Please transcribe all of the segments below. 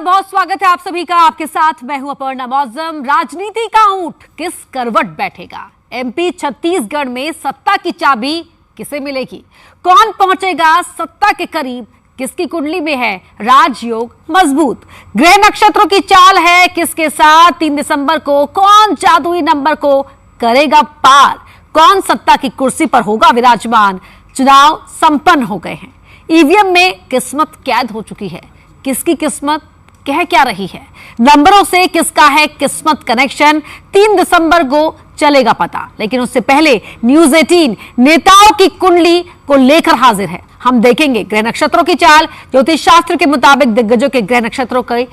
बहुत स्वागत है आप सभी का। आपके साथ मैं हूं अपर्णा मौजम। राजनीति का ऊंट किस करवट बैठेगा? एमपी छत्तीसगढ़ में सत्ता की चाबी किसे मिलेगी? कौन पहुंचेगा सत्ता के करीब? किसकी कुंडली में है राजयोग मजबूत? ग्रह नक्षत्रों की चाल है किसके साथ? 3 दिसंबर को कौन जादुई नंबर को करेगा पार? कौन सत्ता की कुर्सी पर होगा विराजमान? चुनाव संपन्न हो गए हैं। ईवीएम में किस्मत कैद हो चुकी है। किसकी किस्मत कह क्या रही है? नंबरों से किसका है किस्मत कनेक्शन? 3 दिसंबर को चलेगा पता। लेकिन उससे पहले न्यूज 18 नेताओं की कुंडली को लेकर हाजिर है। हम देखेंगे ग्रह नक्षत्रों की चाल। ज्योतिष शास्त्र के मुताबिक दिग्गजों के ग्रह नक्षत्रों की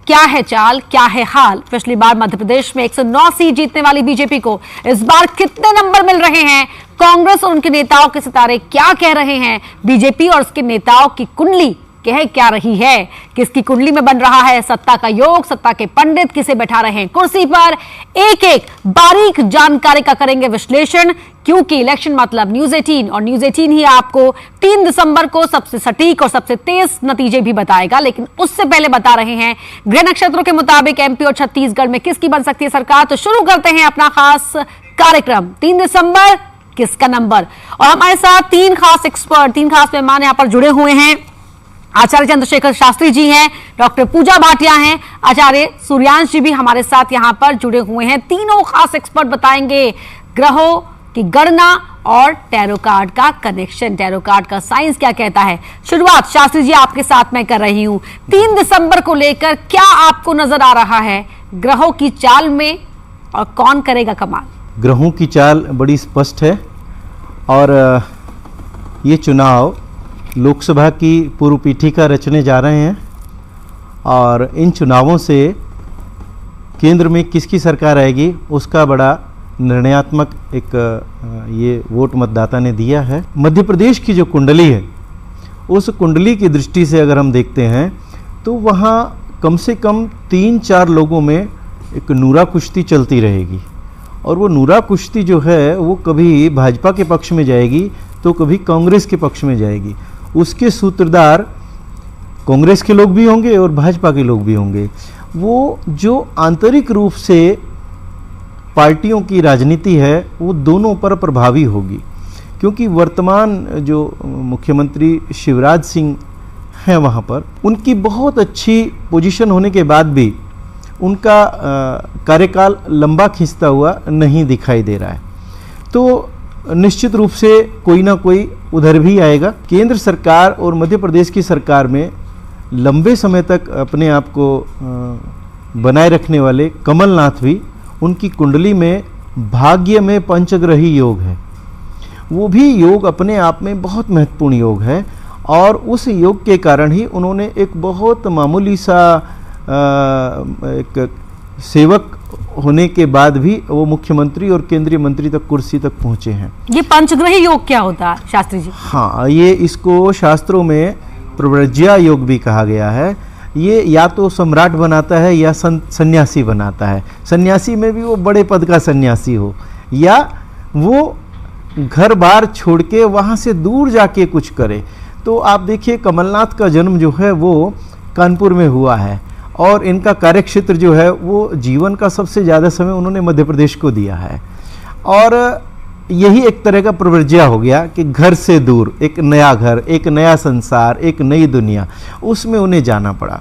क्या है चाल, क्या है हाल? पिछली बार मध्य प्रदेश में 109 सीट जीतने वाली बीजेपी को इस बार कितने नंबर मिल रहे हैं? कांग्रेस और उनके नेताओं के सितारे क्या कह रहे हैं? बीजेपी और उसके नेताओं की कुंडली कह क्या रही है? किसकी कुंडली में बन रहा है सत्ता का योग? सत्ता के पंडित किसे बैठा रहे हैं कुर्सी पर? एक एक बारीक जानकारी का करेंगे विश्लेषण, क्योंकि इलेक्शन मतलब न्यूज 18 और न्यूज 18 ही आपको 3 दिसंबर को सबसे सटीक और सबसे तेज नतीजे भी बताएगा। लेकिन उससे पहले बता रहे हैं ग्रह नक्षत्रों के मुताबिक एमपी और छत्तीसगढ़ में किसकी बन सकती है सरकार। तो शुरू करते हैं अपना खास कार्यक्रम 3 दिसंबर किसका नंबर। और हमारे साथ 3 खास एक्सपर्ट, 3 खास मेहमान यहां पर जुड़े हुए हैं। आचार्य चंद्रशेखर शास्त्री जी हैं, डॉक्टर पूजा भाटिया हैं, आचार्य सूर्यांश जी भी हमारे साथ यहां पर जुड़े हुए हैं। तीनों खास एक्सपर्ट बताएंगे ग्रहों की गणना और टैरो कार्ड का कनेक्शन, टैरो कार्ड का साइंस क्या कहता है। शुरुआत शास्त्री जी आपके साथ मैं कर रही हूं। 3 दिसंबर को लेकर क्या आपको नजर आ रहा है ग्रहों की चाल में और कौन करेगा कमाल? ग्रहों की चाल बड़ी स्पष्ट है और ये चुनाव लोकसभा की पूर्व पीठिका रचने जा रहे हैं और इन चुनावों से केंद्र में किसकी सरकार आएगी उसका बड़ा निर्णयात्मक एक ये वोट मतदाता ने दिया है। मध्य प्रदेश की जो कुंडली है उस कुंडली की दृष्टि से अगर हम देखते हैं तो वहाँ कम से कम 3-4 लोगों में एक नूरा कुश्ती चलती रहेगी और वो नूरा कुश्ती जो है वो कभी भाजपा के पक्ष में जाएगी तो कभी कांग्रेस के पक्ष में जाएगी। उसके सूत्रधार कांग्रेस के लोग भी होंगे और भाजपा के लोग भी होंगे। वो जो आंतरिक रूप से पार्टियों की राजनीति है वो दोनों पर प्रभावी होगी, क्योंकि वर्तमान जो मुख्यमंत्री शिवराज सिंह हैं वहाँ पर उनकी बहुत अच्छी पोजीशन होने के बाद भी उनका कार्यकाल लंबा खिंचता हुआ नहीं दिखाई दे रहा है। तो निश्चित रूप से कोई ना कोई उधर भी आएगा। केंद्र सरकार और मध्य प्रदेश की सरकार में लंबे समय तक अपने आप को बनाए रखने वाले कमलनाथ भी, उनकी कुंडली में भाग्य में पंचग्रही योग है। वो भी योग अपने आप में बहुत महत्वपूर्ण योग है और उस योग के कारण ही उन्होंने एक बहुत मामूली सा एक सेवक होने के बाद भी वो मुख्यमंत्री और केंद्रीय मंत्री तक कुर्सी तक पहुंचे हैं। ये पंचग्रही योग क्या होता है शास्त्री जी? हाँ, ये इसको शास्त्रों में प्रव्रज्या योग भी कहा गया है। ये या तो सम्राट बनाता है या सन्यासी बनाता है। सन्यासी में भी वो बड़े पद का सन्यासी हो या वो घर बार छोड़ के वहाँ से दूर जाके कुछ करे। तो आप देखिए कमलनाथ का जन्म जो है वो कानपुर में हुआ है और इनका कार्यक्षेत्र जो है वो जीवन का सबसे ज़्यादा समय उन्होंने मध्य प्रदेश को दिया है। और यही एक तरह का प्रवर्ज्या हो गया कि घर से दूर एक नया घर, एक नया संसार, एक नई दुनिया, उसमें उन्हें जाना पड़ा।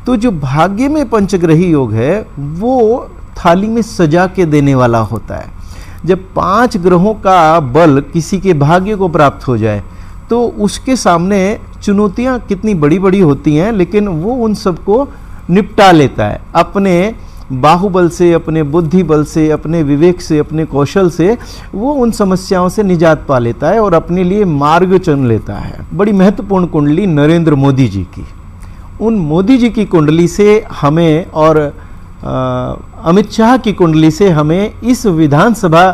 तो जो भाग्य में पंचग्रही योग है वो थाली में सजा के देने वाला होता है। जब 5 ग्रहों का बल किसी के भाग्य को प्राप्त हो जाए तो उसके सामने चुनौतियाँ कितनी बड़ी बड़ी होती हैं, लेकिन वो उन सबको निपटा लेता है अपने बाहुबल से, अपने बुद्धि बल से, अपने विवेक से, अपने कौशल से। वो उन समस्याओं से निजात पा लेता है और अपने लिए मार्ग चुन लेता है। बड़ी महत्वपूर्ण कुंडली नरेंद्र मोदी जी की, उन मोदी जी की कुंडली से हमें और अमित शाह की कुंडली से हमें इस विधानसभा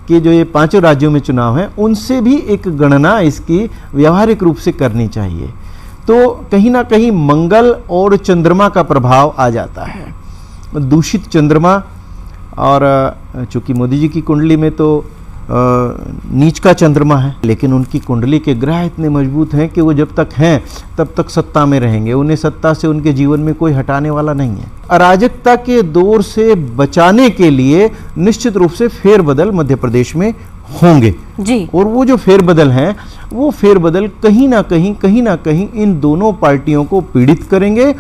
के जो ये 5 राज्यों में चुनाव हैं उनसे भी एक गणना इसकी व्यवहारिक रूप से करनी चाहिए। तो कहीं ना कहीं मंगल और चंद्रमा का प्रभाव आ जाता है। दूषित चंद्रमा, और चूंकि मोदी जी की कुंडली में तो नीच का चंद्रमा है, लेकिन उनकी कुंडली के ग्रह इतने मजबूत हैं कि वो जब तक हैं तब तक सत्ता में रहेंगे। उन्हें सत्ता से उनके जीवन में कोई हटाने वाला नहीं है। अराजकता के दौर से बचाने के लिए निश्चित रूप से फेरबदल मध्य प्रदेश में होंगे जी। और वो जो फेरबदल हैं, वो फेरबदल कहीं ना कहीं इन दोनों पार्टियों को पीड़ित करेंगे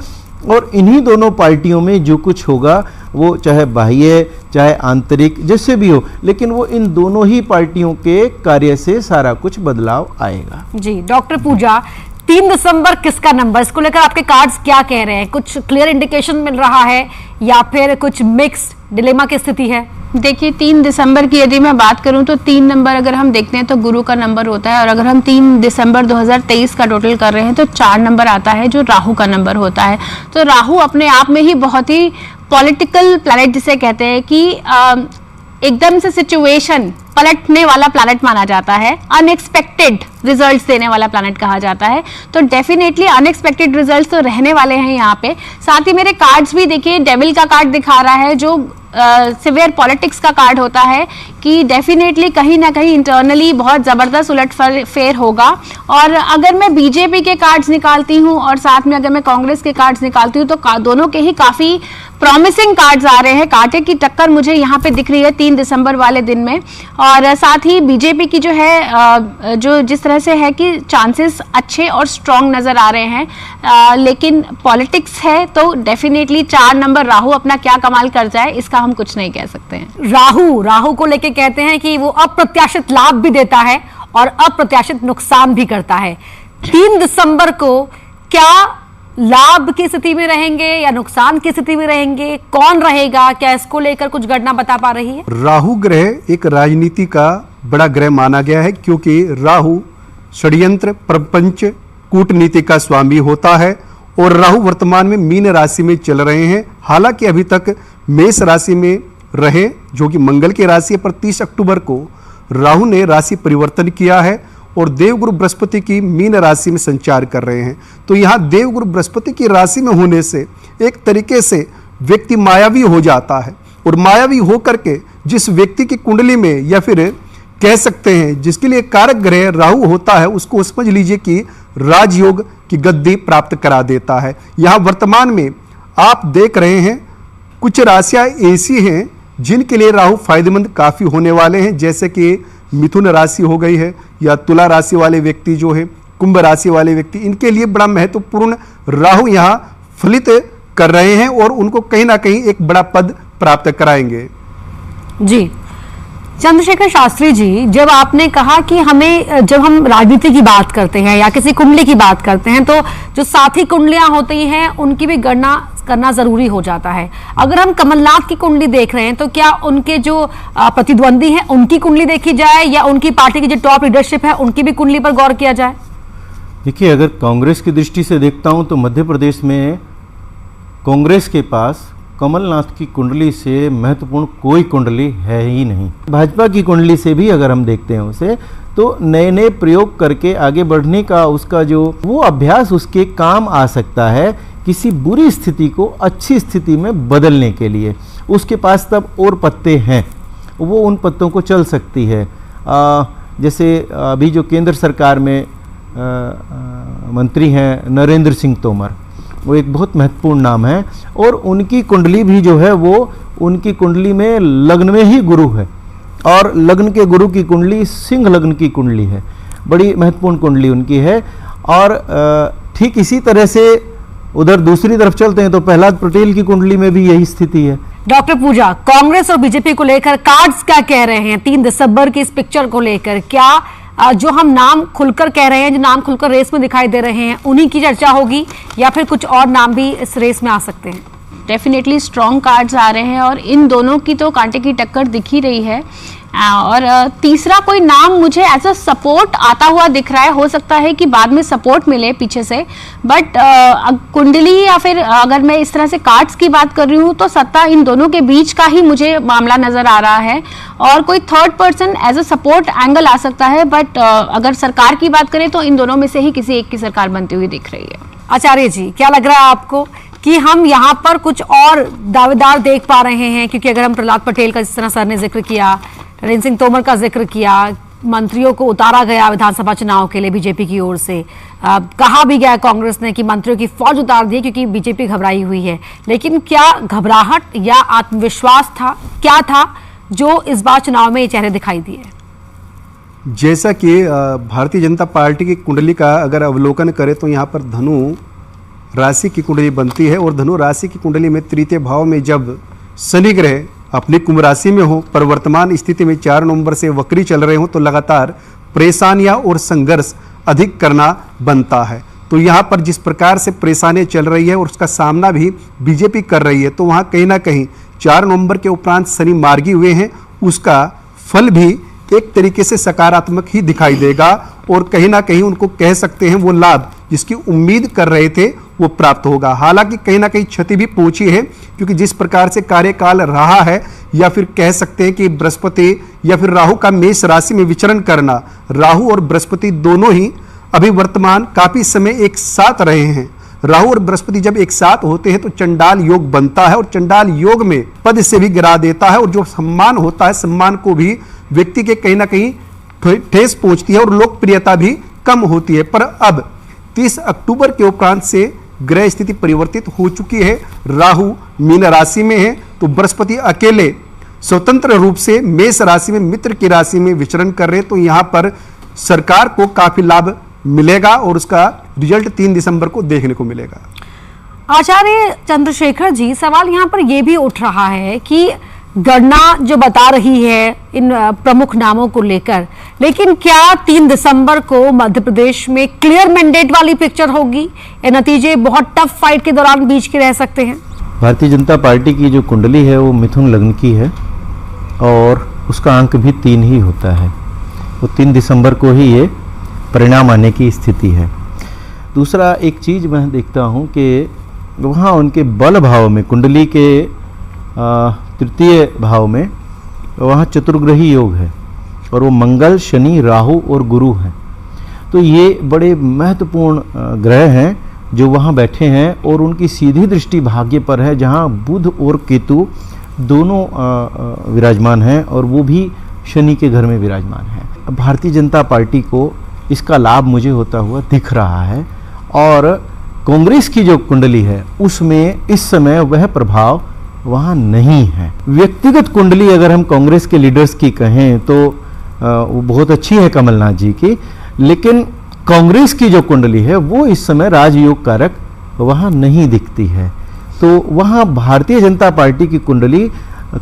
और इन्हीं दोनों पार्टियों में जो कुछ होगा वो चाहे बाह्य चाहे आंतरिक जैसे भी हो, लेकिन वो इन दोनों ही पार्टियों के कार्य से सारा कुछ बदलाव आएगा। जी डॉक्टर पूजा, 3 दिसंबर किसका नंबर, इसको लेकर आपके कार्ड्स क्या कह रहे हैं? कुछ क्लियर इंडिकेशन मिल रहा है या फिर कुछ मिक्स्ड डिलेमा की स्थिति है? देखिए 3 दिसंबर की यदि मैं बात करूं तो 3 नंबर अगर हम देखते हैं तो गुरु का नंबर होता है, और अगर हम 3 दिसंबर 2023 का टोटल कर रहे हैं तो 4 नंबर आता है जो राहु का नंबर होता है। तो राहु अपने आप में ही बहुत ही पॉलिटिकल प्लैनेट जिसे कहते हैं कि एकदम से सिचुएशन पलटने वाला प्लैनेट माना जाता है, अनएक्सपेक्टेड रिजल्ट्स देने वाला प्लैनेट कहा जाता है। तो डेफिनेटली अनएक्सपेक्टेड रिजल्ट्स तो रहने वाले हैं यहाँ पे। साथ ही मेरे कार्ड्स भी देखिए, डेविल का कार्ड दिखा रहा है जो सिवियर पॉलिटिक्स का कार्ड होता है कि डेफिनेटली कहीं ना कहीं इंटरनली बहुत ज़बरदस्त उलट फेर होगा। और अगर मैं बीजेपी के कार्ड्स निकालती हूँ और साथ में अगर मैं कांग्रेस के कार्ड्स निकालती हूँ तो दोनों के ही काफ़ी प्रॉमिसिंग कार्ड्स आ रहे हैं। कांटे की टक्कर मुझे यहाँ पे दिख रही है 3 दिसंबर वाले दिन में। और साथ ही बीजेपी की जो है जो जिस तरह से है कि चांसेस अच्छे और स्ट्रॉन्ग नज़र आ रहे हैं, लेकिन पॉलिटिक्स है तो डेफिनेटली 4 नंबर राहु अपना क्या कमाल कर जाए इसका हम कुछ नहीं कह सकते हैं। राहु को लेके कहते हैं कि वो अप्रत्याशित लाभ भी देता है और अप्रत्याशित नुकसान भी करता है। 3 दिसंबर को क्या लाभ की स्थिति में रहेंगे या नुकसान की स्थिति में रहेंगे, कौन रहेगा, क्या इसको लेकर कुछ गणना बता पा रही है? राहु ग्रह एक राजनीति का बड़ा ग्रह माना गया है क्योंकि राहु षड्यंत्र, प्रपंच, कूटनीति का स्वामी होता है और राहु वर्तमान में मीन राशि में चल रहे हैं। हालांकि अभी तक मेष राशि में रहे जो कि मंगल की राशि है, पर 30 अक्टूबर को राहु ने राशि परिवर्तन किया है और देवगुरु बृहस्पति की मीन राशि में संचार कर रहे हैं। तो यहाँ देवगुरु बृहस्पति की राशि में होने से एक तरीके से व्यक्ति मायावी हो जाता है, और मायावी होकर के जिस व्यक्ति की कुंडली में या फिर कह सकते हैं जिसके लिए कारक ग्रह राहु होता है उसको समझ लीजिए कि राजयोग की गद्दी प्राप्त करा देता है। यहाँ वर्तमान में आप देख रहे हैं कुछ राशियाँ ऐसी हैं जिनके लिए राहु फायदेमंद काफ़ी होने वाले हैं, जैसे कि मिथुन राशि हो गई है या तुला राशि वाले व्यक्ति जो है, कुंभ राशि वाले व्यक्ति, इनके लिए बड़ा महत्वपूर्ण राहु यहाँ फलित कर रहे हैं और उनको कहीं ना कहीं एक बड़ा पद प्राप्त कराएंगे। जी चंद्रशेखर शास्त्री जी, जब आपने कहा कि हमें जब हम राजनीति की बात करते हैं या किसी कुंडली की बात करते हैं तो जो साथी कुंडलियां होती हैं उनकी भी गणना करना जरूरी हो जाता है। अगर हम कमलनाथ की कुंडली देख रहे हैं तो क्या उनके जो प्रतिद्वंदी हैं उनकी कुंडली देखी जाए या उनकी पार्टी की जो टॉप लीडरशिप है उनकी भी कुंडली पर गौर किया जाए? देखिए, अगर कांग्रेस की दृष्टि से देखता हूं तो मध्य प्रदेश में कांग्रेस के पास कमलनाथ की कुंडली से महत्वपूर्ण कोई कुंडली है ही नहीं। भाजपा की कुंडली से भी अगर हम देखते हैं उसे तो नए नए प्रयोग करके आगे बढ़ने का उसका जो वो अभ्यास उसके काम आ सकता है किसी बुरी स्थिति को अच्छी स्थिति में बदलने के लिए। उसके पास तब और पत्ते हैं, वो उन पत्तों को चल सकती है। जैसे अभी जो केंद्र सरकार में मंत्री हैं नरेंद्र सिंह तोमर, वो एक बहुत महत्वपूर्ण नाम है और उनकी कुंडली भी जो है वो उनकी कुंडली में लग्न में ही गुरु है और लग्न के गुरु की कुंडली सिंह लग्न की कुंडली है, बड़ी महत्वपूर्ण कुंडली उनकी है। और ठीक इसी तरह से उधर दूसरी तरफ चलते हैं तो प्रहलाद पटेल की कुंडली में भी यही स्थिति है। डॉक्टर पूजा, कांग्रेस और बीजेपी को लेकर कार्ड्स क्या कह रहे हैं 3 दिसंबर की इस पिक्चर को लेकर? क्या जो हम नाम खुलकर कह रहे हैं, जो नाम खुलकर रेस में दिखाई दे रहे हैं, उन्हीं की चर्चा होगी या फिर कुछ और नाम भी इस रेस में आ सकते हैं? डेफिनेटली स्ट्रॉन्ग कार्ड्स आ रहे हैं और इन दोनों की तो कांटे की टक्कर दिख ही रही है। और तीसरा कोई नाम मुझे एज अ सपोर्ट आता हुआ दिख रहा है। हो सकता है कि बाद में सपोर्ट मिले पीछे से, बट कुंडली या फिर अगर मैं इस तरह से कार्ड्स की बात कर रही हूँ तो सत्ता इन दोनों के बीच का ही मुझे मामला नजर आ रहा है और कोई third person as a support angle आ सकता है। बट अगर सरकार की बात करें तो इन दोनों में से ही किसी एक की सरकार बनती हुई दिख रही है। आचार्य जी, क्या लग रहा है आपको कि हम यहाँ पर कुछ और दावेदार देख पा रहे हैं? क्योंकि अगर हम प्रहलाद पटेल का जिस तरह सर ने जिक्र किया, नरेंद्र सिंह तोमर का जिक्र किया, मंत्रियों को उतारा गया विधानसभा चुनाव के लिए बीजेपी की ओर से, कहा भी गया कांग्रेस ने कि मंत्रियों की फौज उतार दी क्योंकि बीजेपी घबराई हुई है। लेकिन क्या घबराहट या आत्मविश्वास था, क्या था जो इस बार चुनाव में ये चेहरे दिखाई दिए? जैसा कि भारतीय जनता पार्टी की कुंडली का अगर अवलोकन करें तो यहाँ पर धनु राशि की कुंडली बनती है, और धनु राशि की कुंडली में तृतीय भाव में जब शनि ग्रह अपनी कुंभ राशि में हो, पर वर्तमान स्थिति में 4 नवंबर से वक्री चल रहे हो, तो लगातार परेशानियां और संघर्ष अधिक करना बनता है। तो यहाँ पर जिस प्रकार से परेशानियां चल रही है और उसका सामना भी बीजेपी कर रही है, तो वहाँ कहीं ना कहीं 4 नवंबर के उपरांत शनि मार्गी हुए हैं, उसका फल भी एक तरीके से सकारात्मक ही दिखाई देगा, और कहीं ना कहीं उनको कह सकते हैं वो लाभ जिसकी उम्मीद कर रहे थे वो प्राप्त होगा। हालांकि कहीं ना कहीं क्षति भी पहुंची है, क्योंकि जिस प्रकार से कार्यकाल रहा है, या फिर कह सकते हैं कि बृहस्पति या फिर राहु का मेष राशि में विचरण करना, राहु और बृहस्पति दोनों ही अभी वर्तमान काफी समय एक साथ रहे हैं। राहु और बृहस्पति जब एक साथ होते हैं तो चंडाल योग बनता है, और चंडाल योग में पद से भी गिरा देता है, और जो सम्मान होता है सम्मान को भी व्यक्ति के कहीं ना कहीं ठेस पहुंचती है और लोकप्रियता भी कम होती है। पर अब 30 अक्टूबर के उपरांत से ग्रह स्थिति परिवर्तित हो चुकी है। राहु मीन राशि में है, तो बृहस्पति अकेले स्वतंत्र रूप से मेष राशि में मित्र की राशि में विचरण कर रहे हैं, तो यहां पर सरकार को काफी लाभ मिलेगा, और उसका रिजल्ट 3 दिसंबर को देखने को मिलेगा। आचार्य चंद्रशेखर जी, सवाल यहां पर यह भी उठ रहा है कि गणना जो बता रही है इन प्रमुख नामों को लेकर, लेकिन क्या 3 दिसंबर को मध्य प्रदेश में क्लियर मैंडेट वाली पिक्चर होगी? ये नतीजे बहुत टफ फाइट के दौरान बीच के रह सकते हैं। भारतीय जनता पार्टी की जो कुंडली है वो मिथुन लग्न की है, और उसका अंक भी 3 ही होता है। वो 3 दिसंबर को ही ये परिणाम आने की स्थिति है। दूसरा एक चीज़ मैं देखता हूँ कि वहाँ उनके बल भाव में, कुंडली के तृतीय भाव में वहाँ चतुर्ग्रही योग है, और वो मंगल, शनि, राहु और गुरु हैं। तो ये बड़े महत्वपूर्ण ग्रह हैं जो वहाँ बैठे हैं, और उनकी सीधी दृष्टि भाग्य पर है, जहाँ बुध और केतु दोनों विराजमान हैं, और वो भी शनि के घर में विराजमान है। भारतीय जनता पार्टी को इसका लाभ मुझे होता हुआ दिख रहा है, और कांग्रेस की जो कुंडली है उसमें इस समय वह प्रभाव वहाँ नहीं है। व्यक्तिगत कुंडली अगर हम कांग्रेस के लीडर्स की कहें तो वो बहुत अच्छी है कमलनाथ जी की, लेकिन कांग्रेस की जो कुंडली है वो इस समय राजयोग कारक वहाँ नहीं दिखती है। तो वहाँ भारतीय जनता पार्टी की कुंडली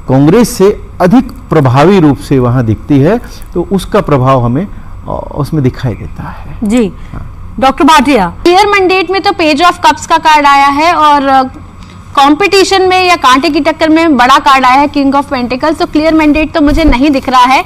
कांग्रेस से अधिक प्रभावी रूप से वहाँ दिखती है, तो उसका प्रभाव हमें उसमें दिखाई देता है। जी डॉक्टर भाटिया, क्लियर मैंडेट में तो पेज ऑफ कप्स का कार्ड आया है, और कंपटीशन में या कांटे की टक्कर में बड़ा कार्ड आया है किंग ऑफ पेंटिकल्स। तो क्लियर मैंडेट तो मुझे नहीं दिख रहा है।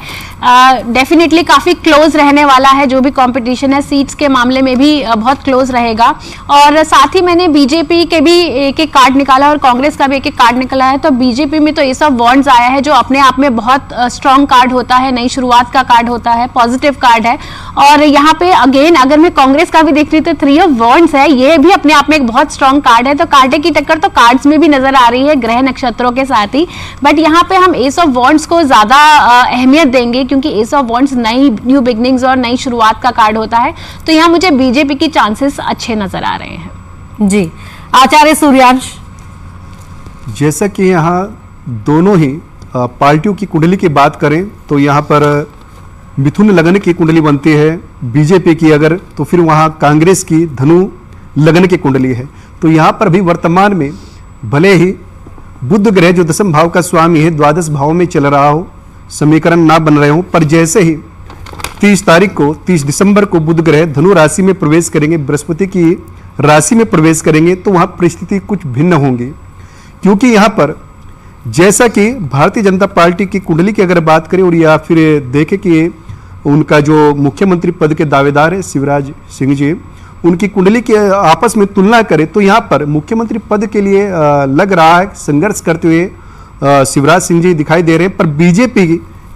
डेफिनेटली काफी क्लोज रहने वाला है जो भी कंपटीशन है, सीट्स के मामले में भी बहुत क्लोज रहेगा। और साथ ही मैंने बीजेपी के भी एक एक कार्ड निकाला और कांग्रेस का भी एक एक कार्ड निकाला है। तो बीजेपी में तो एस ऑफ वॉन्ड्स आया है जो अपने आप में बहुत स्ट्रॉन्ग कार्ड होता है, नई शुरुआत का कार्ड होता है, पॉजिटिव कार्ड है। और यहाँ पे अगेन अगर मैं कांग्रेस का भी देख रही तो 3 ऑफ वॉन्ड्स है, ये भी अपने आप में एक बहुत स्ट्रॉन्ग कार्ड है। तो कांटे की टक्कर तो कार्ड्स में भी नजर आ रही है ग्रह नक्षत्रों के साथ ही, बट यहाँ पे हम एस ऑफ वॉन्ड्स को ज्यादा अहमियत देंगे क्योंकि एस ऑफ वॉन्ड्स नई न्यू बिगनिंग्स और नई शुरुआत का कार्ड होता है। तो यहाँ मुझे बीजेपी की चांसेस अच्छे नजर आ रहे हैं। जी आचार्य सूर्यांश, जैसा कि यहाँ दोनों ही पार्टियों की कुंडली की बात करें तो यहाँ पर मिथुन लगन की कुंडली बनती है बीजेपी की, अगर तो फिर वहाँ कांग्रेस की धनु लगन की कुंडली है। तो यहाँ पर भी वर्तमान में भले ही बुध ग्रह जो 10वें भाव का स्वामी है 12 भाव में चल रहा हो, समीकरण ना बन रहे हो, पर जैसे ही 30 दिसंबर को बुध ग्रह धनु राशि में प्रवेश करेंगे, बृहस्पति की राशि में प्रवेश करेंगे, तो वहाँ परिस्थिति कुछ भिन्न होंगी। क्योंकि यहाँ पर जैसा कि भारतीय जनता पार्टी की कुंडली की अगर बात करें और या फिर देखें कि उनका जो मुख्यमंत्री पद के दावेदार है शिवराज सिंह जी, उनकी कुंडली के आपस में तुलना करें तो यहाँ पर मुख्यमंत्री पद के लिए लग रहा है संघर्ष करते हुए शिवराज सिंह जी दिखाई दे रहे हैं। पर बीजेपी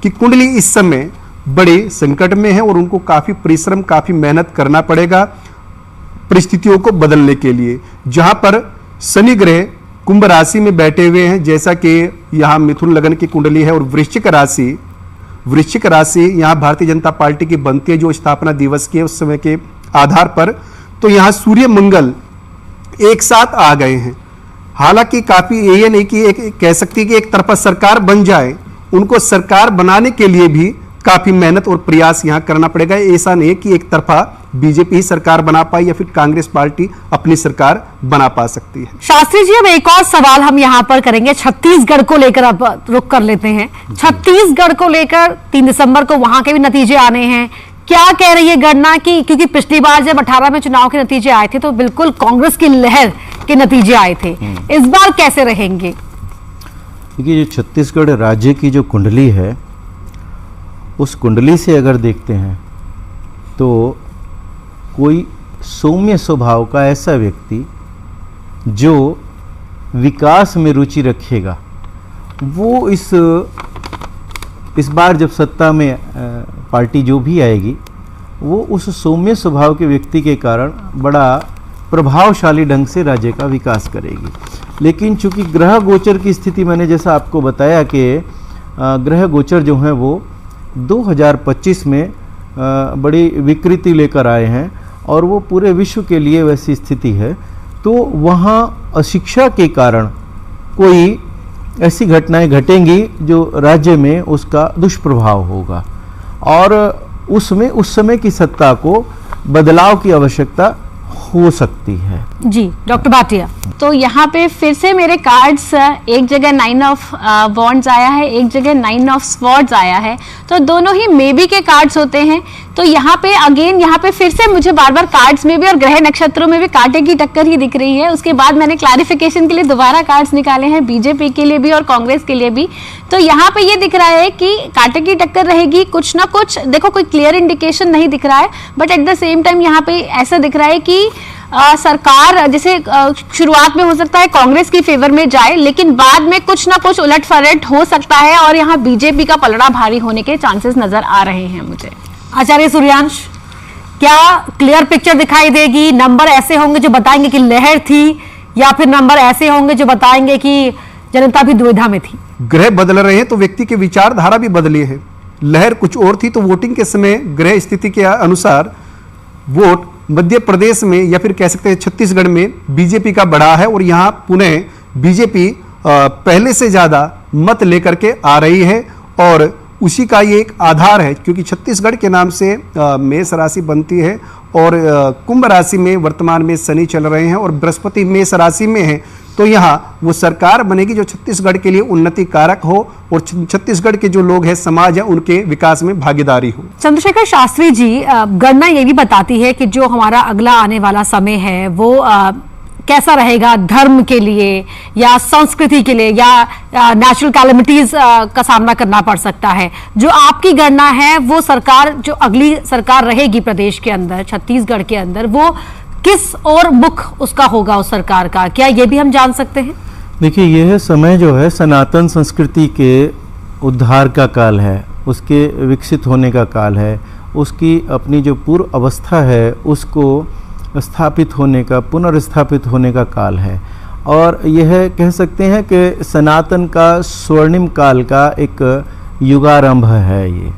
की कुंडली इस समय बड़े संकट में है और उनको काफी परिश्रम, काफी मेहनत करना पड़ेगा परिस्थितियों को बदलने के लिए। जहां पर शनि ग्रह कुंभ राशि में बैठे हुए हैं, जैसा कि यहाँ मिथुन लगन की कुंडली है, और वृश्चिक राशि यहाँ भारतीय जनता पार्टी की बनती है जो स्थापना दिवस की है उस समय के आधार पर। तो यहाँ सूर्य मंगल एक साथ आ गए हैं। हालांकि काफी ये नहीं कि एक कह सकती है कि एक तरफा सरकार बन जाए, उनको सरकार बनाने के लिए भी काफी मेहनत और प्रयास यहाँ करना पड़ेगा। ऐसा नहीं है कि एक तरफा बीजेपी ही सरकार बना पाई या फिर कांग्रेस पार्टी अपनी सरकार बना पा सकती है। शास्त्री जी, अब एक और सवाल हम यहाँ पर करेंगे, छत्तीसगढ़ को लेकर अब रुक कर लेते हैं। छत्तीसगढ़ को लेकर 3 दिसंबर को वहां के भी नतीजे आने हैं। क्या कह रही है गणना की, क्योंकि पिछली बार जब 18 में चुनाव के नतीजे आए थे तो बिल्कुल कांग्रेस की लहर के नतीजे आए थे, इस बार कैसे रहेंगे? देखिए, जो छत्तीसगढ़ राज्य की जो कुंडली है उस कुंडली से अगर देखते हैं तो कोई सौम्य स्वभाव का ऐसा व्यक्ति जो विकास में रुचि रखेगा वो इस बार जब सत्ता में पार्टी जो भी आएगी वो उस सौम्य स्वभाव के व्यक्ति के कारण बड़ा प्रभावशाली ढंग से राज्य का विकास करेगी। लेकिन चूंकि ग्रह गोचर की स्थिति मैंने जैसा आपको बताया कि ग्रह गोचर जो हैं वो 2025 में बड़ी विकृति लेकर आए हैं और वो पूरे विश्व के लिए वैसी स्थिति है, तो वहाँ अशिक्षा के कारण कोई ऐसी घटनाएं घटेंगी जो राज्य में उसका दुष्प्रभाव होगा और उसमें उस समय की सत्ता को बदलाव की आवश्यकता हो सकती है। जी डॉक्टर भाटिया। तो यहाँ पे फिर से मेरे कार्ड्स, एक जगह 9 ऑफ वॉन्ड्स आया है, एक जगह 9 ऑफ स्वॉर्ड्स आया है, तो दोनों ही मे बी के कार्ड्स होते हैं। तो यहाँ पे अगेन यहाँ पे फिर से मुझे बार बार कार्ड्स में भी और ग्रह नक्षत्रों में भी कांटे की टक्कर ही दिख रही है। उसके बाद मैंने क्लैरिफिकेशन के लिए दोबारा कार्ड्स निकाले हैं, बीजेपी के लिए भी और कांग्रेस के लिए भी। तो यहाँ पे ये दिख रहा है कि कांटे की टक्कर रहेगी, कुछ ना कुछ, देखो कोई क्लियर इंडिकेशन नहीं दिख रहा है, but at the same time यहाँ पे ऐसा दिख रहा है कि सरकार जैसे शुरुआत में हो सकता है कांग्रेस की फेवर में जाए, लेकिन बाद में कुछ ना कुछ उलट फलट हो सकता है और यहाँ बीजेपी का पलड़ा भारी होने के चांसेस नजर आ रहे हैं मुझे। आचार्य सूर्यांश, क्या क्लियर पिक्चर दिखाई देगी? नंबर ऐसे होंगे जो बताएंगे कि लहर थी, या फिर नंबर ऐसे होंगे जो बताएंगे कि जनता भी दुविधा में थी? ग्रह बदल रहे हैं तो व्यक्ति की विचारधारा भी बदली है। लहर कुछ और थी तो वोटिंग के समय ग्रह स्थिति के अनुसार वोट मध्य प्रदेश में या फिर कह सकते हैं छत्तीसगढ़ में बीजेपी का बढ़ा है और यहाँ पुनः बीजेपी पहले से ज्यादा मत लेकर के आ रही है और उसी का ये एक आधार है, क्योंकि छत्तीसगढ़ के नाम से मेष राशि बनती है और कुंभ राशि में वर्तमान में शनि चल रहे हैं और बृहस्पति मेष राशि में है। तो यहाँ वो सरकार बनेगी जो छत्तीसगढ़ के लिए उन्नति कारक हो और छत्तीसगढ़ के जो लोग हैं, समाज है, उनके विकास में भागीदारी हो। चंद्रशेखर शास्त्री जी, गणना ये भी बताती है कि जो हमारा अगला आने वाला समय है वो कैसा रहेगा धर्म के लिए या संस्कृति के लिए या नेचुरल कैलेमिटीज का सामना करना पड़ सकता है। जो आपकी गणना है वो सरकार, जो अगली सरकार रहेगी प्रदेश के अंदर, छत्तीसगढ़ के अंदर, वो किस और मुख उसका होगा उस सरकार का, क्या ये भी हम जान सकते हैं? देखिए, यह समय जो है सनातन संस्कृति के उद्धार का काल है, उसके विकसित होने का काल है, उसकी अपनी जो पूर्व अवस्था है उसको स्थापित होने का, पुनर्स्थापित होने का काल है और यह कह सकते हैं कि सनातन का स्वर्णिम काल का एक युगारंभ है ये।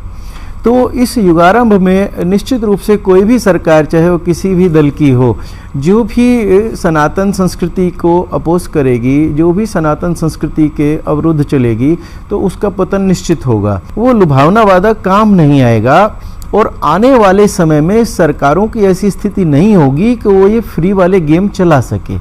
तो इस युगारंभ में निश्चित रूप से कोई भी सरकार, चाहे वो किसी भी दल की हो, जो भी सनातन संस्कृति को अपोज करेगी, जो भी सनातन संस्कृति के अवरुद्ध चलेगी, तो उसका पतन निश्चित होगा। वो लुभावना वादा काम नहीं आएगा और आने वाले समय में सरकारों की ऐसी स्थिति नहीं होगी कि वो ये फ्री वाले गेम चला सके।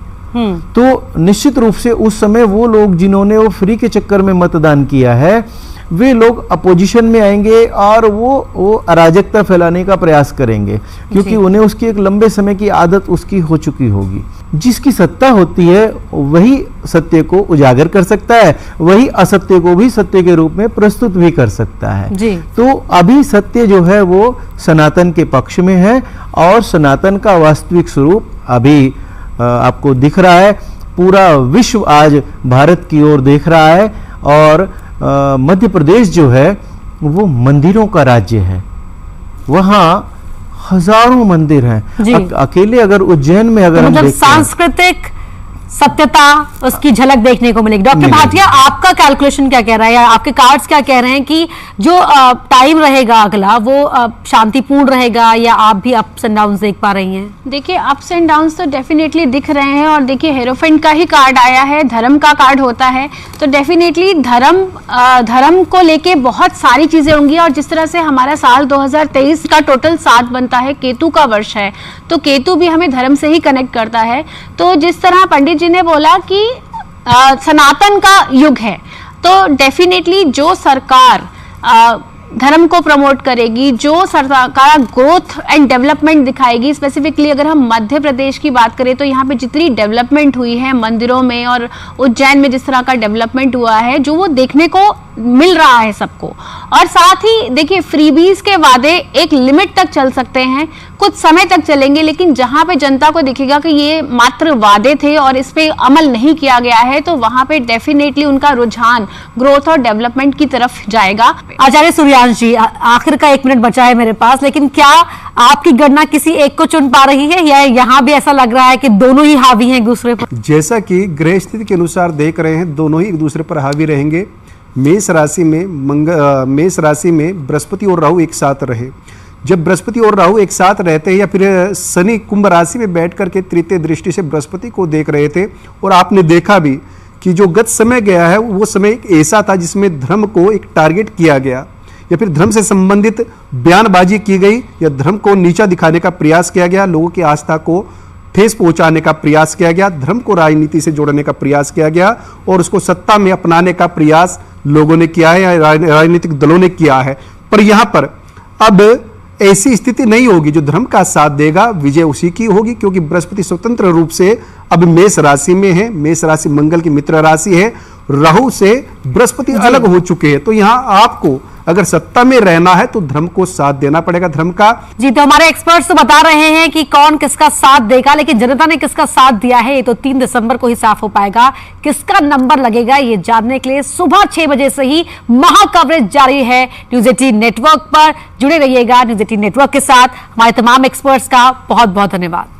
तो निश्चित रूप से उस समय वो लोग जिन्होंने वो फ्री के चक्कर में मतदान किया है, वे लोग अपोजिशन में आएंगे और वो अराजकता फैलाने का प्रयास करेंगे, क्योंकि उन्हें उसकी एक लंबे समय की आदत उसकी हो चुकी होगी। जिसकी सत्ता होती है वही सत्य को उजागर कर सकता है, वही असत्य को भी सत्य के रूप में प्रस्तुत भी कर सकता है जी। तो अभी सत्य जो है वो सनातन के पक्ष में है और सनातन का वास्तविक स्वरूप अभी आपको दिख रहा है। पूरा विश्व आज भारत की ओर देख रहा है और मध्य प्रदेश जो है वो मंदिरों का राज्य है, वहाँ हजारों मंदिर हैं। अकेले अगर उज्जैन में अगर हम सांस्कृतिक सत्यता उसकी झलक देखने को मिलेगी। डॉक्टर भाटिया, आपका कैलकुलेशन क्या कह रहा है या आपके कार्ड्स क्या कह रहे हैं कि जो टाइम रहेगा अगला वो शांतिपूर्ण रहेगा या आप भी अप्स एंड डाउन्स देख पा रही हैं? देखिए, अप्स एंड डाउन्स तो डेफिनेटली दिख रहे हैं और देखिए हेरोफेंट का ही कार्ड आया है, धर्म का कार्ड होता है, तो डेफिनेटली धर्म को लेके बहुत सारी चीजें होंगी। और जिस तरह से हमारा साल 2023 का टोटल 7 बनता है, केतु का वर्ष है, तो केतु भी हमें धर्म से ही कनेक्ट करता है। तो जिस तरह पंडित जी ने बोला कि सनातन का युग है, तो डेफिनेटली जो सरकार धर्म को प्रमोट करेगी, जो सरकार ग्रोथ एंड डेवलपमेंट दिखाएगी, स्पेसिफिकली अगर हम मध्य प्रदेश की बात करें तो यहाँ पे जितनी डेवलपमेंट हुई है मंदिरों में और उज्जैन में जिस तरह का डेवलपमेंट हुआ है, जो वो देखने को मिल रहा है सबको। और साथ ही देखिए, फ्रीबीज के वादे एक लिमिट तक चल सकते हैं, कुछ समय तक चलेंगे, लेकिन जहां पे जनता को दिखेगा कि ये मात्र वादे थे और इस पे अमल नहीं किया गया है, तो वहां पे डेफिनेटली उनका रुझान ग्रोथ और डेवलपमेंट की तरफ जाएगा। आचार्य सूर्यांश जी, आखिर का 1 मिनट बचा है मेरे पास, लेकिन क्या आपकी गणना किसी एक को चुन पा रही है या यहाँ भी ऐसा लग रहा है कि दोनों ही हावी हैं एक दूसरे पर? जैसा कि ग्रह स्थिति के अनुसार देख रहे हैं, दोनों ही एक दूसरे पर हावी रहेंगे। मेष राशि में बृहस्पति और राहु एक साथ रहे, जब बृहस्पति और राहु एक साथ रहते हैं, या फिर शनि कुंभ राशि में बैठ करके तृतीय दृष्टि से बृहस्पति को देख रहे थे, और आपने देखा भी कि जो गत समय गया है वो समय एक ऐसा था जिसमें धर्म को एक टारगेट किया गया, या फिर धर्म से संबंधित बयानबाजी की गई, या धर्म को नीचा दिखाने का प्रयास किया गया, लोगों की आस्था को ठेस पहुंचाने का प्रयास किया गया, धर्म को राजनीति से जोड़ने का प्रयास किया गया, और उसको सत्ता में अपनाने का प्रयास लोगों ने किया है या राजनीतिक दलों ने किया है। पर यहां पर अब ऐसी स्थिति नहीं होगी, जो धर्म का साथ देगा विजय उसी की होगी, क्योंकि बृहस्पति स्वतंत्र रूप से अब मेष राशि में है। मेष राशि मंगल की मित्र राशि है, राहु से बृहस्पति अलग हो चुके हैं। तो यहां आपको अगर सत्ता में रहना है तो धर्म को साथ देना पड़ेगा, धर्म का। जी, तो हमारे एक्सपर्ट्स तो बता रहे हैं कि कौन किसका साथ देगा, लेकिन जनता ने किसका साथ दिया है ये तो 3 दिसंबर को ही साफ हो पाएगा। किसका नंबर लगेगा ये जानने के लिए सुबह 6 बजे से ही महा कवरेज जारी है न्यूज़ 18 नेटवर्क पर। जुड़े रहिएगा न्यूज़ 18 नेटवर्क के साथ। हमारे तमाम एक्सपर्ट्स का बहुत बहुत धन्यवाद।